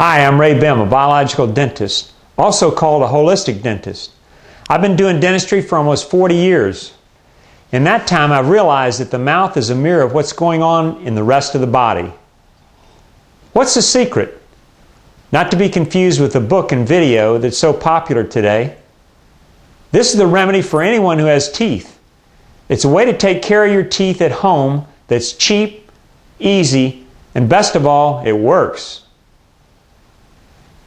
Hi, I'm Behm, a biological dentist, also called a holistic dentist. I've been doing dentistry for almost 40 years. In that time, I've realized that the mouth is a mirror of what's going on in the rest of the body. What's the secret? Not to be confused with the book and video that's so popular today. This is the remedy for anyone who has teeth. It's a way to take care of your teeth at home that's cheap, easy, and best of all, it works.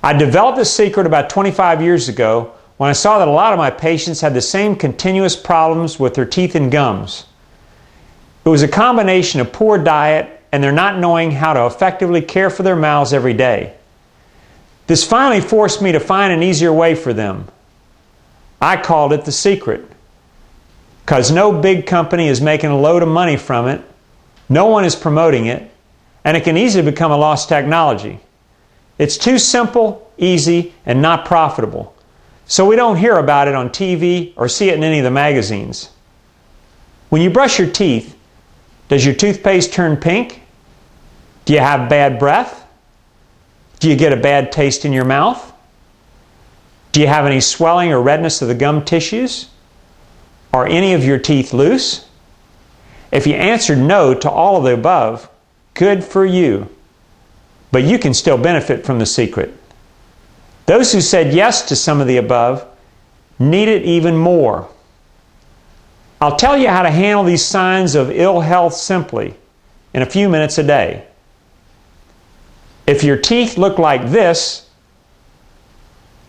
I developed this secret about 25 years ago when I saw that a lot of my patients had the same continuous problems with their teeth and gums. It was a combination of poor diet and their not knowing how to effectively care for their mouths every day. This finally forced me to find an easier way for them. I called it the secret, because no big company is making a load of money from it, no one is promoting it, and it can easily become a lost technology. It's too simple, easy, and not profitable, so we don't hear about it on TV or see it in any of the magazines. When you brush your teeth, does your toothpaste turn pink? Do you have bad breath? Do you get a bad taste in your mouth? Do you have any swelling or redness of the gum tissues? Are any of your teeth loose? If you answered no to all of the above, good for you. But you can still benefit from the secret. Those who said yes to some of the above need it even more. I'll tell you how to handle these signs of ill health simply in a few minutes a day. If your teeth look like this,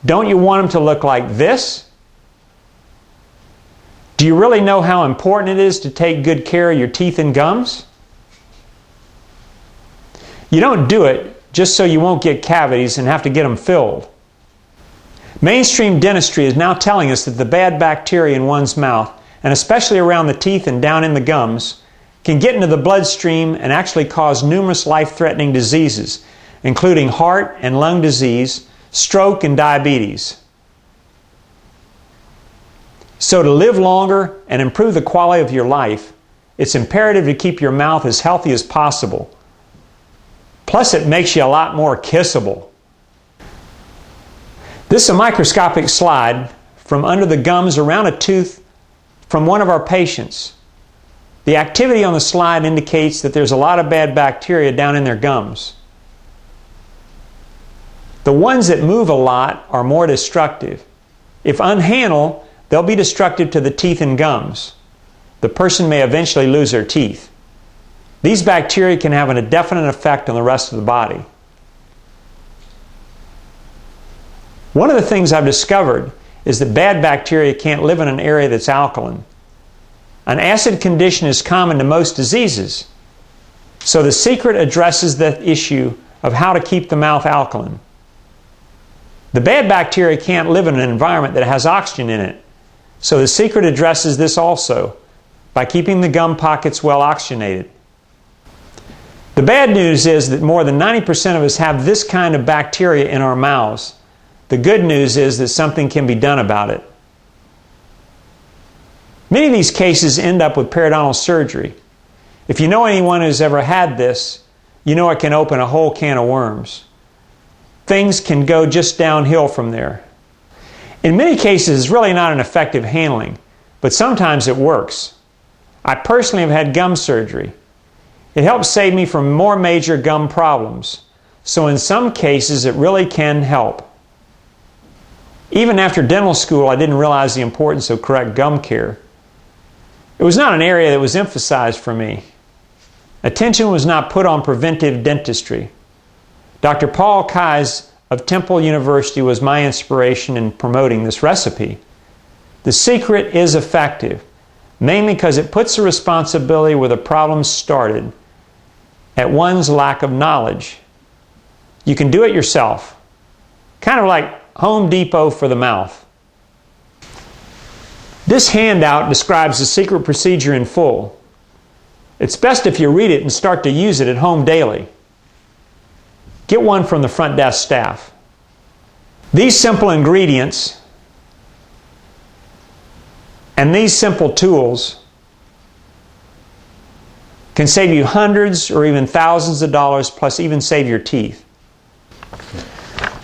don't you want them to look like this? Do you really know how important it is to take good care of your teeth and gums? You don't do it just so you won't get cavities and have to get them filled. Mainstream dentistry is now telling us that the bad bacteria in one's mouth, and especially around the teeth and down in the gums, can get into the bloodstream and actually cause numerous life-threatening diseases, including heart and lung disease, stroke, and diabetes. So to live longer and improve the quality of your life, it's imperative to keep your mouth as healthy as possible. Plus, it makes you a lot more kissable. This is a microscopic slide from under the gums around a tooth from one of our patients. The activity on the slide indicates that there's a lot of bad bacteria down in their gums. The ones that move a lot are more destructive. If unhandled, they'll be destructive to the teeth and gums. The person may eventually lose their teeth. These bacteria can have a definite effect on the rest of the body. One of the things I've discovered is that bad bacteria can't live in an area that's alkaline. An acid condition is common to most diseases, so the secret addresses the issue of how to keep the mouth alkaline. The bad bacteria can't live in an environment that has oxygen in it, so the secret addresses this also by keeping the gum pockets well oxygenated. The bad news is that more than 90% of us have this kind of bacteria in our mouths. The good news is that something can be done about it. Many of these cases end up with periodontal surgery. If you know anyone who's ever had this, you know it can open a whole can of worms. Things can go just downhill from there. In many cases, it's really not an effective handling, but sometimes it works. I personally have had gum surgery. It helps save me from more major gum problems, so in some cases it really can help. Even after dental school, I didn't realize the importance of correct gum care. It was not an area that was emphasized for me. Attention was not put on preventive dentistry. Dr. Paul Kais of Temple University was my inspiration in promoting this recipe. The secret is effective, mainly because it puts the responsibility where the problem started, at one's lack of knowledge. You can do it yourself, kind of like Home Depot for the mouth. This handout describes the secret procedure in full. It's best if you read it and start to use it at home daily. Get one from the front desk staff. These simple ingredients and these simple tools can save you hundreds or even thousands of dollars, plus even save your teeth.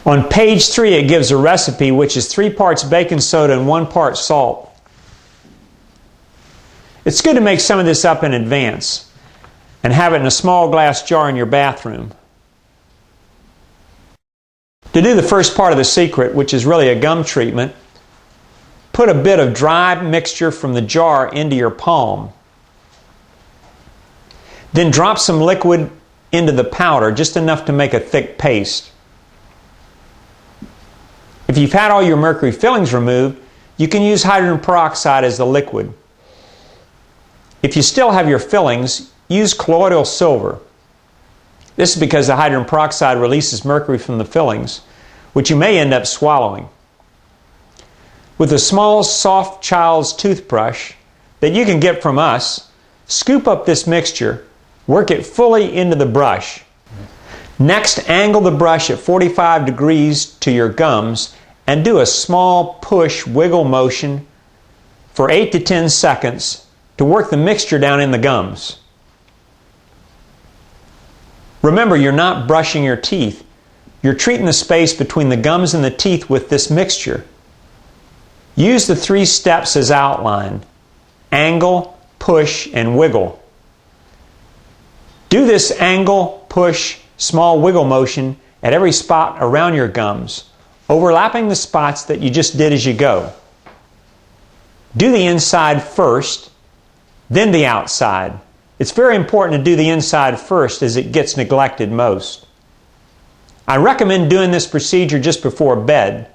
On page 3, it gives a recipe which is 3 parts baking soda and 1 part salt. It's good to make some of this up in advance and have it in a small glass jar in your bathroom. To do the first part of the secret, which is really a gum treatment, put a bit of dry mixture from the jar into your palm. Then drop some liquid into the powder, just enough to make a thick paste. If you've had all your mercury fillings removed, you can use hydrogen peroxide as the liquid. If you still have your fillings, use colloidal silver. This is because the hydrogen peroxide releases mercury from the fillings, which you may end up swallowing. With a small, soft child's toothbrush that you can get from us, scoop up this mixture, work it fully into the brush. Next, angle the brush at 45 degrees to your gums and do a small push wiggle motion for 8 to 10 seconds to work the mixture down in the gums. Remember, you're not brushing your teeth. You're treating the space between the gums and the teeth with this mixture. Use the 3 steps as outlined: angle, push, and wiggle. Do this angle, push, small wiggle motion at every spot around your gums, overlapping the spots that you just did as you go. Do the inside first, then the outside. It's very important to do the inside first, as it gets neglected most. I recommend doing this procedure just before bed,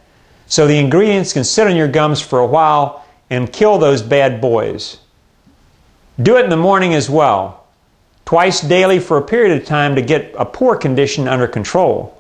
so the ingredients can sit on your gums for a while and kill those bad boys. Do it in the morning as well, twice daily for a period of time to get a pore condition under control.